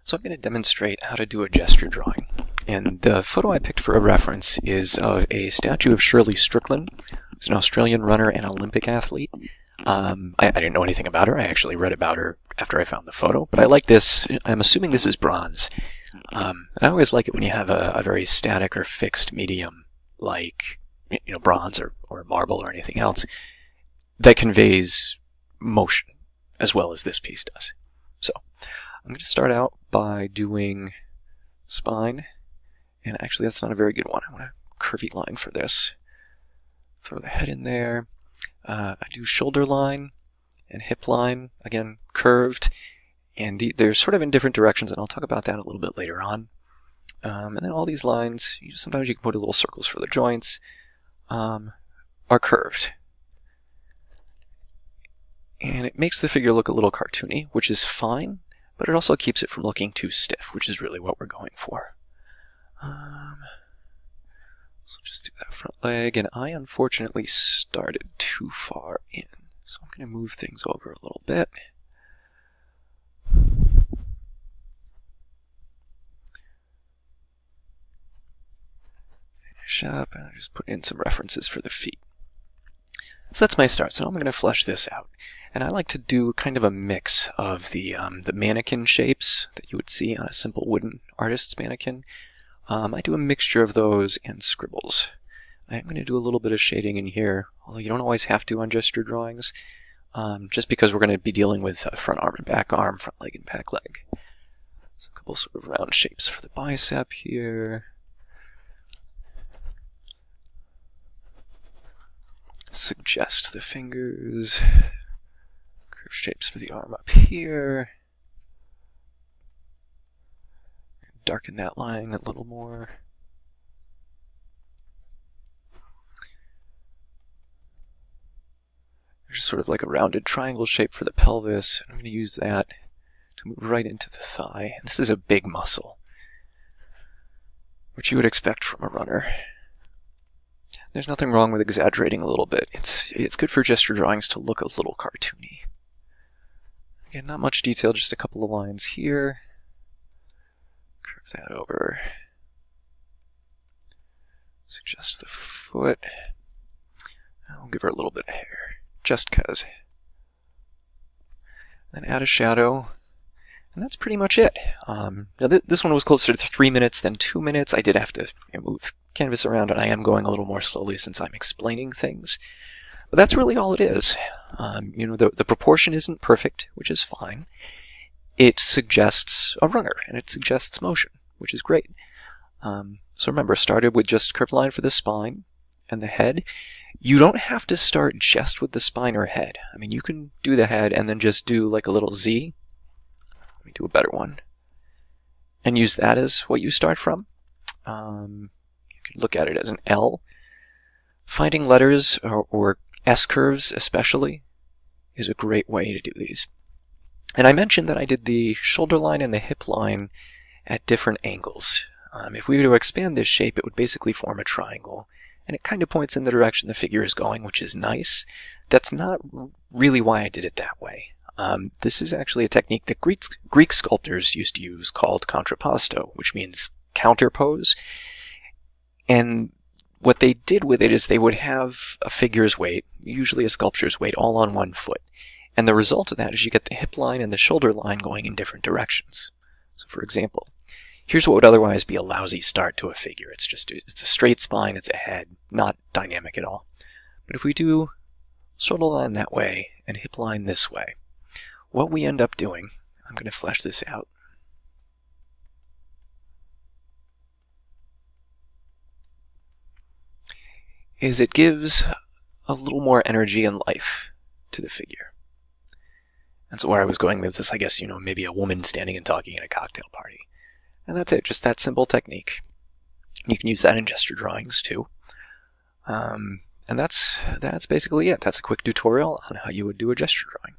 So I'm going to demonstrate how to do a gesture drawing. And the photo I picked for a reference is of a statue of Shirley Strickland, who's an Australian runner and Olympic athlete. I didn't know anything about her. I actually read about her after I found the photo. But I like this. I'm assuming this is bronze. I always like it when you have a very static or fixed medium, like bronze or marble or anything else, that conveys motion as well as this piece does. So I'm going to start out by doing spine, and actually that's not a very good one. I want a curvy line for this. Throw the head in there. I do shoulder line and hip line, again curved, and they're sort of in different directions, and I'll talk about that a little bit later on. And then all these lines, sometimes you can put little circles for the joints, are curved. And it makes the figure look a little cartoony, which is fine, but it also keeps it from looking too stiff, which is really what we're going for. So just do that front leg, and I unfortunately started too far in, so I'm going to move things over a little bit. Finish up, and I'll just put in some references for the feet. So that's my start, so I'm going to flesh this out. And I like to do kind of a mix of the manikin shapes that you would see on a simple wooden artist's manikin. I do a mixture of those and scribbles. I'm going to do a little bit of shading in here, although you don't always have to on gesture drawings, just because we're going to be dealing with front arm and back arm, front leg and back leg. So a couple sort of round shapes for the bicep here. Suggest the fingers. Curve shapes for the arm up here. Darken that line a little more. Just sort of like a rounded triangle shape for the pelvis. I'm going to use that to move right into the thigh. This is a big muscle, which you would expect from a runner. There's nothing wrong with exaggerating a little bit. It's good for gesture drawings to look a little cartoony. Again, not much detail, just a couple of lines here. Curve that over. Suggest the foot. I'll give her a little bit of hair, just 'cause. Then add a shadow, and that's pretty much it. Now this one was closer to 3 minutes than 2 minutes. I did have to move canvas around, and I am going a little more slowly since I'm explaining things. But that's really all it is. The proportion isn't perfect, which is fine. It suggests a runner, and it suggests motion, which is great. So remember, started with just curved line for the spine and the head. You don't have to start just with the spine or head. I mean, you can do the head and then just do like a little Z. Let me do a better one. And use that as what you start from. You can look at it as an L. Finding letters or S-curves especially is a great way to do these. And I mentioned that I did the shoulder line and the hip line at different angles. If we were to expand this shape, it would basically form a triangle, and it kind of points in the direction the figure is going, which is nice. That's not really why I did it that way. This is actually a technique that Greek sculptors used to use called contrapposto, which means counterpose. And what they did with it is they would have a figure's weight, usually a sculpture's weight, all on one foot. And the result of that is you get the hip line and the shoulder line going in different directions. So for example, here's what would otherwise be a lousy start to a figure. It's a straight spine, it's a head, not dynamic at all. But if we do shoulder line that way and hip line this way, what we end up doing, I'm going to flesh this out, is it gives a little more energy and life to the figure. And so where I was going with this, I guess, maybe a woman standing and talking at a cocktail party. And that's it, just that simple technique. You can use that in gesture drawings too. And that's basically it. That's a quick tutorial on how you would do a gesture drawing.